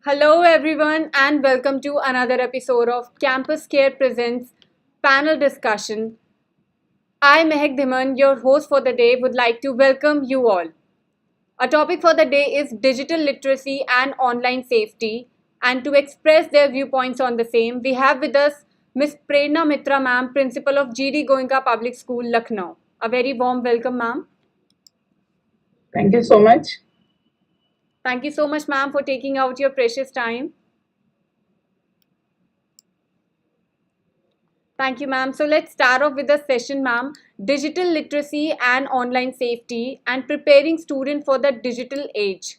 Hello, everyone, and welcome to another episode of Campus Care Presents Panel Discussion. I, Mehak Dhiman, your host for the day, would like to welcome you all. Our topic for the day is digital literacy and online safety. And to express their viewpoints on the same, we have with us Ms. Prerna Mitra, ma'am, Principal of GD Goenka Public School, Lucknow. A very warm welcome, ma'am. Thank you so much. Thank you so much, ma'am, for taking out your precious time. Thank you, ma'am. So let's start off with the session, ma'am. Digital literacy and online safety and preparing student for the digital age.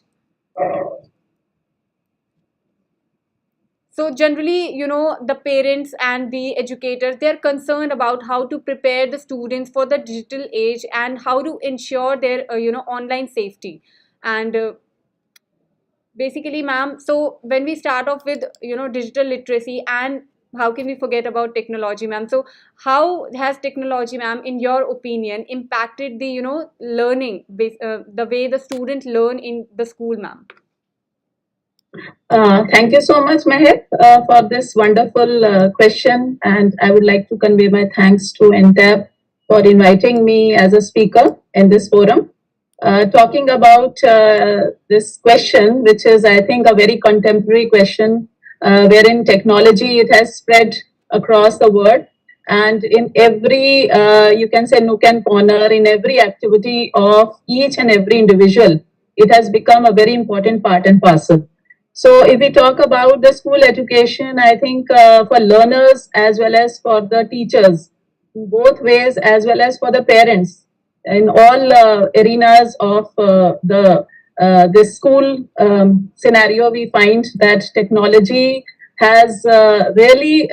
So generally, the parents and the educators, they're concerned about how to prepare the students for the digital age and how to ensure their, online safety. And basically, ma'am, so when we start off with digital literacy, and how can we forget about technology, ma'am? So how has technology, ma'am, in your opinion, impacted the learning, the way the student learn in the school, ma'am? Thank you so much, Mehak, for this wonderful question. And I would like to convey my thanks to NTAP for inviting me as a speaker in this forum. Talking about this question, which is, I think, a very contemporary question, wherein technology it has spread across the world, and in every you can say nook and corner, in every activity of each and every individual, it has become a very important part and parcel. So, if we talk about the school education, I think for learners as well as for the teachers, both ways, as well as for the parents, in all arenas of this school scenario, we find that technology has really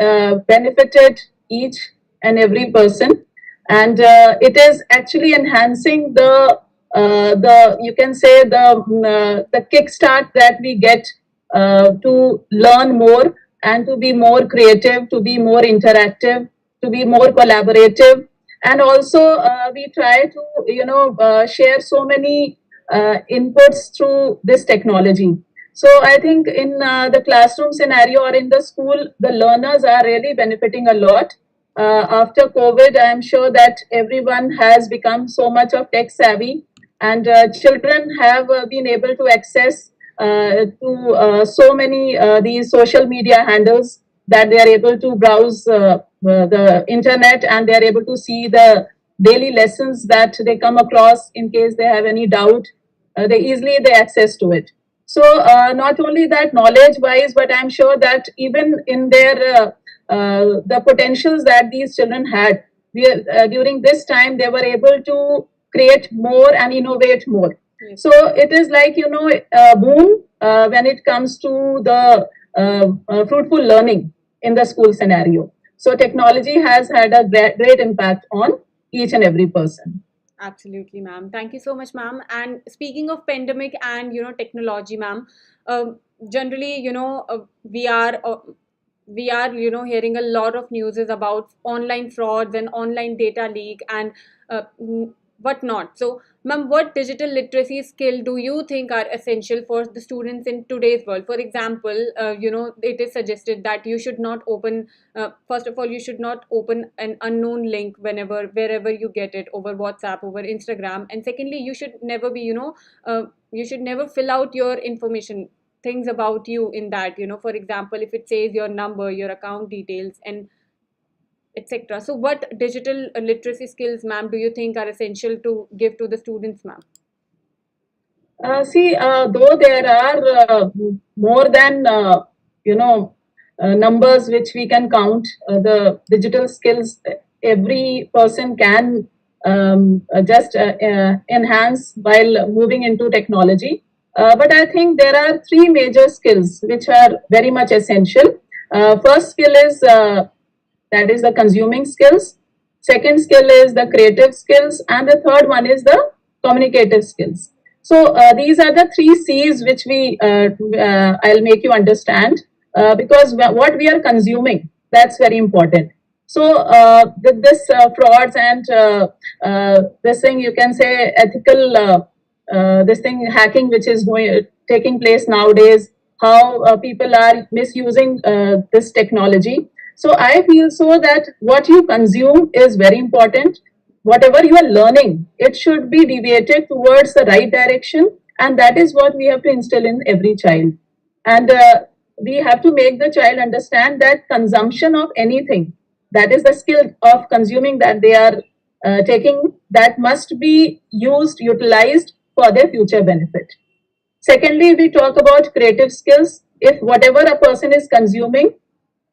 benefited each and every person, and it is actually enhancing the you can say the kickstart that we get to learn more and to be more creative, to be more interactive, to be more collaborative, and also we try to share so many inputs through this technology. So I think in the classroom scenario or in the school, the learners are really benefiting a lot. After COVID, I am sure that everyone has become so much of tech savvy, and children have been able to access to so many these social media handles that they are able to browse the internet, and they are able to see the daily lessons that they come across in case they have any doubt. They easily they access to it. So not only that knowledge wise, but I'm sure that even in their the potentials that these children had, during this time they were able to create more and innovate more. So it is like a boom when it comes to the fruitful learning in the school scenario. So technology has had a great impact on each and every person. Absolutely, ma'am. Thank you so much, ma'am. And speaking of pandemic and technology, ma'am, generally we are hearing a lot of news about online frauds and online data leak and whatnot. So, ma'am, what digital literacy skill do you think are essential for the students in today's world? For example, it is suggested that you should not open. First of all, you should not open an unknown link wherever you get it, over WhatsApp, over Instagram, and secondly, you should never be, you should never fill out your information, things about you in that. For example, if it says your number, your account details, and etc. So, what digital literacy skills, ma'am, do you think are essential to give to the students, ma'am? See, though there are more than numbers which we can count, the digital skills every person can just enhance while moving into technology. But I think there are three major skills which are very much essential. First skill is that is the consuming skills. Second skill is the creative skills, and the third one is the communicative skills. So these are the three C's which we I'll make you understand, because what we are consuming, that's very important. So with this frauds and this thing, you can say ethical this thing hacking which is taking place nowadays, how people are misusing this technology. So I feel so that what you consume is very important. Whatever you are learning, it should be deviated towards the right direction, and that is what we have to instill in every child. And we have to make the child understand that consumption of anything, that is the skill of consuming that they are taking, that must be used, utilized for their future benefit. Secondly, we talk about creative skills. If whatever a person is consuming,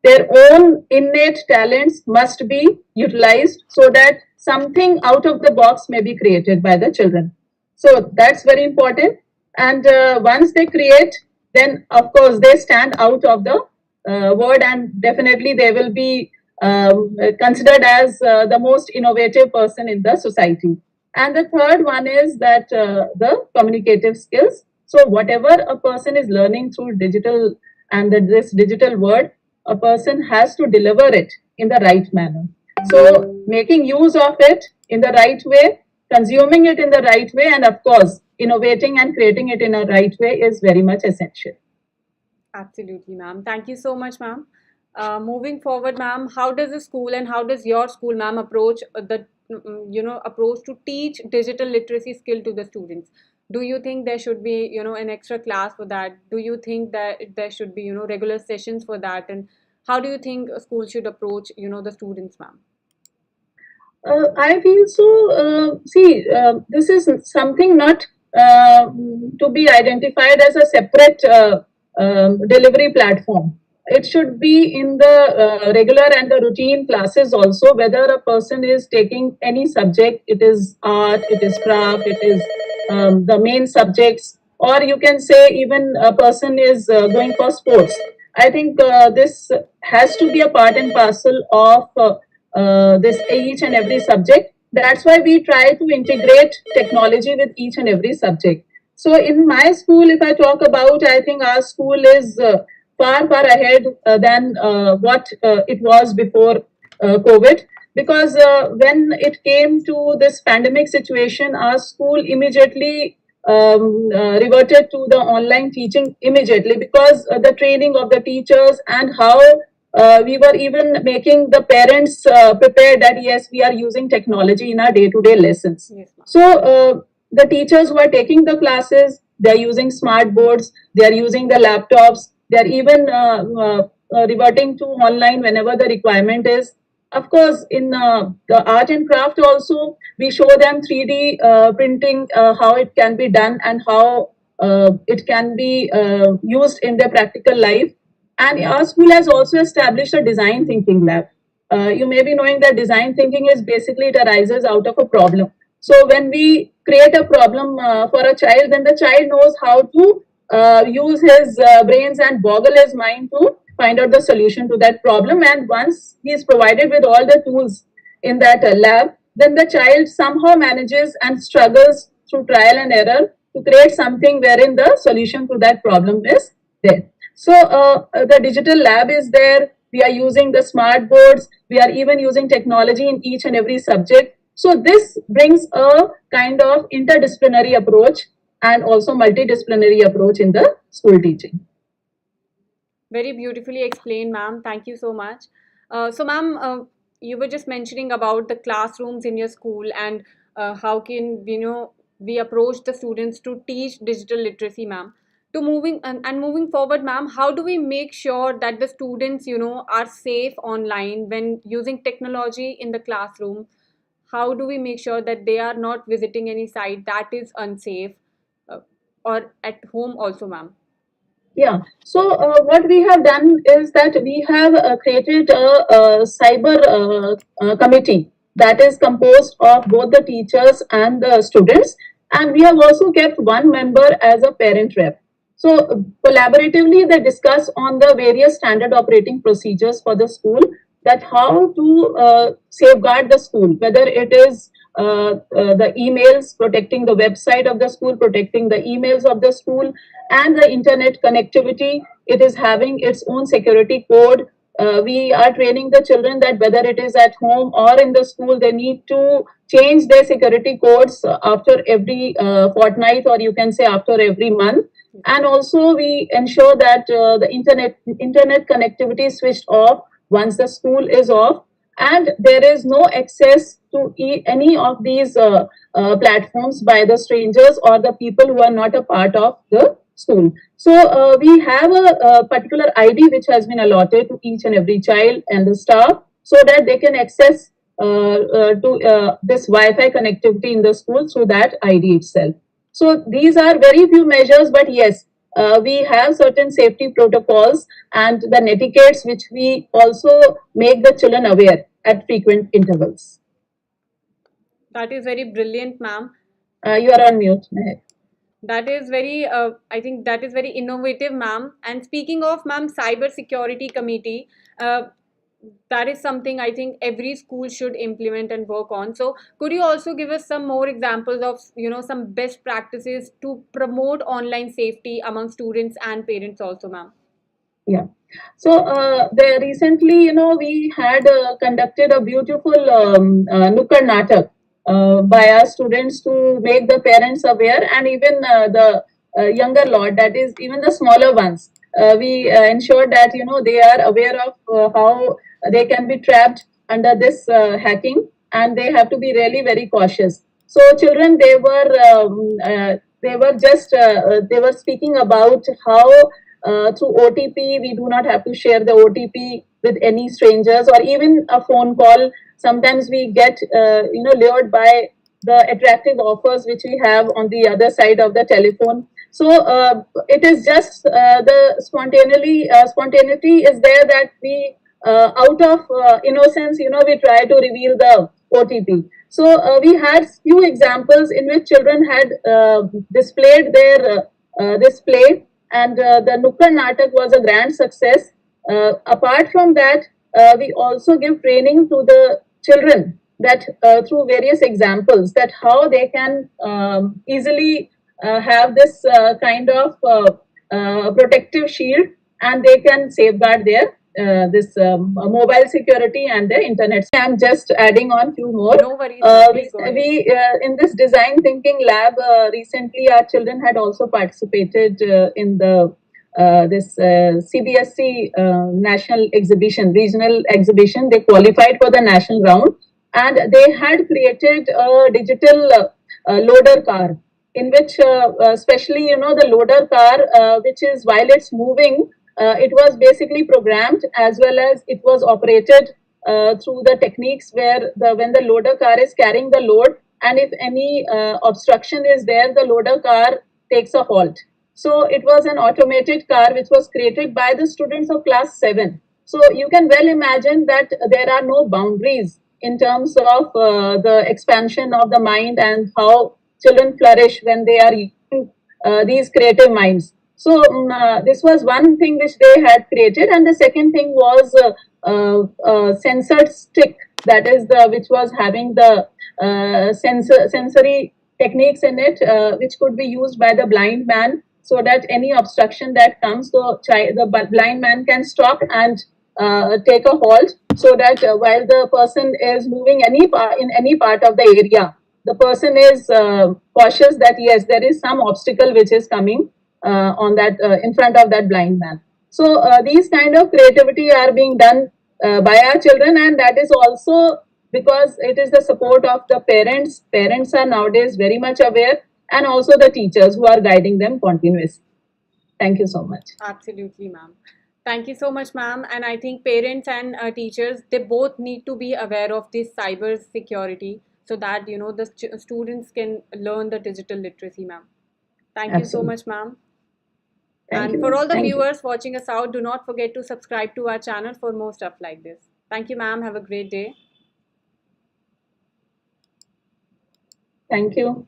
their own innate talents must be utilized so that something out of the box may be created by the children. So that's very important. And once they create, then of course they stand out of the world, and definitely they will be considered as the most innovative person in the society. And the third one is that the communicative skills. So whatever a person is learning through digital and this digital world, a person has to deliver it in the right manner. So making use of it in the right way, consuming it in the right way, and of course innovating and creating it in a right way is very much essential. Absolutely, ma'am. Thank you so much, ma'am. Moving forward, ma'am, how does the school and how does your school, ma'am, approach approach to teach digital literacy skill to the students? Do you think there should be, an extra class for that? Do you think that there should be, regular sessions for that? And how do you think a school should approach, the students, ma'am? I feel so. This is something not to be identified as a separate delivery platform. It should be in the regular and the routine classes also, whether a person is taking any subject, it is art, it is craft, it is the main subjects, or you can say even a person is going for sports. I think this has to be a part and parcel of this each and every subject. That's why we try to integrate technology with each and every subject. So in my school, if I talk about, I think our school is far ahead than what it was before COVID. Because when it came to this pandemic situation, our school immediately reverted to the online teaching immediately, because the training of the teachers and how we were even making the parents prepared that yes, we are using technology in our day-to-day lessons. Yes, ma'am. So the teachers who are taking the classes, they are using smart boards, they are using the laptops, they are even reverting to online whenever the requirement is. Of course, in the art and craft also, we show them 3D printing, how it can be done and how it can be used in their practical life. And our school has also established a design thinking lab. You may be knowing that design thinking is basically, it arises out of a problem. So when we create a problem for a child, then the child knows how to use his brains and boggle his mind to find out the solution to that problem. And once he is provided with all the tools in that lab, then the child somehow manages and struggles through trial and error to create something wherein the solution to that problem is there. So the digital lab is there. We are using the smart boards. We are even using technology in each and every subject. So this brings a kind of interdisciplinary approach and also multidisciplinary approach in the school teaching. Very beautifully explained, ma'am. Thank you so much. So, ma'am, you were just mentioning about the classrooms in your school and how can we approach the students to teach digital literacy, ma'am. To moving and moving forward, ma'am, how do we make sure that the students are safe online when using technology in the classroom? How do we make sure that they are not visiting any site that is unsafe, uh, or at home also, ma'am? Yeah. So what we have done is that we have created a cyber committee that is composed of both the teachers and the students, and we have also kept one member as a parent rep. So collaboratively, they discuss on the various standard operating procedures for the school, that how to safeguard the school, whether it is the emails, protecting the website of the school, protecting the emails of the school, and the internet connectivity. It is having its own security code. We are training the children that whether it is at home or in the school, they need to change their security codes after every fortnight, or you can say after every month. And also we ensure that the internet connectivity is switched off once the school is off, and there is no access to any of these platforms by the strangers or the people who are not a part of the school. So we have a particular ID which has been allotted to each and every child and the staff, so that they can access to this Wi-Fi connectivity in the school through that ID itself. So these are very few measures, but yes, we have certain safety protocols and the etiquettes which we also make the children aware at frequent intervals. That is very brilliant, ma'am. You are on mute, Mehak. That is very, I think that is very innovative, ma'am. And speaking of, ma'am, cyber security committee, that is something I think every school should implement and work on. So, could you also give us some more examples of, some best practices to promote online safety among students and parents also, ma'am? Yeah. So there recently, we had conducted a beautiful Nukkad Natak by our students to make the parents aware, and even the younger lot, that is even the smaller ones. We ensured that they are aware of how they can be trapped under this hacking, and they have to be really very cautious. So children, they were just they were speaking about how through OTP, we do not have to share the OTP with any strangers or even a phone call. Sometimes we get, lured by the attractive offers which we have on the other side of the telephone. So it is just the spontaneity is there, that we, out of innocence, we try to reveal the OTP. So we had few examples in which children had displayed their display, and the Nukkad Natak was a grand success. Apart from that, we also give training to the children, that through various examples, that how they can easily have this kind of protective shield, and they can safeguard their this mobile security and their internet. I'm just adding on few more. No worries, ma'am. Please go ahead. We in this design thinking lab recently, our children had also participated in the this CBSC national exhibition, regional exhibition. They qualified for the national round, and they had created a digital loader car, in which especially the loader car, which is, while it's moving, it was basically programmed, as well as it was operated through the techniques where when the loader car is carrying the load, and if any obstruction is there, the loader car takes a halt. So it was an automated car which was created by the students of class 7. So you can well imagine that there are no boundaries in terms of the expansion of the mind, and how children flourish when they are using these creative minds. So this was one thing which they had created, and the second thing was censored stick, that is the which was having the sensory techniques in it, which could be used by the blind man, so that any obstruction that comes, the blind man can stop and take a halt, so that while the person is moving in any part of the area, the person is cautious that yes, there is some obstacle which is coming on that in front of that blind man. So these kind of creativity are being done by our children, and that is also because it is the support of the parents. Parents are nowadays very much aware, and also the teachers who are guiding them continuously. Thank you so much. Absolutely, ma'am. Thank you so much, ma'am. And I think parents and teachers, they both need to be aware of this cyber security, so that the students can learn the digital literacy, ma'am. Thank you so Absolutely. much, ma'am. Thank And you. for all the Thank you. viewers watching us out, do not forget to subscribe to our channel for more stuff like this. Thank you, ma'am. Have a great day. Thank you.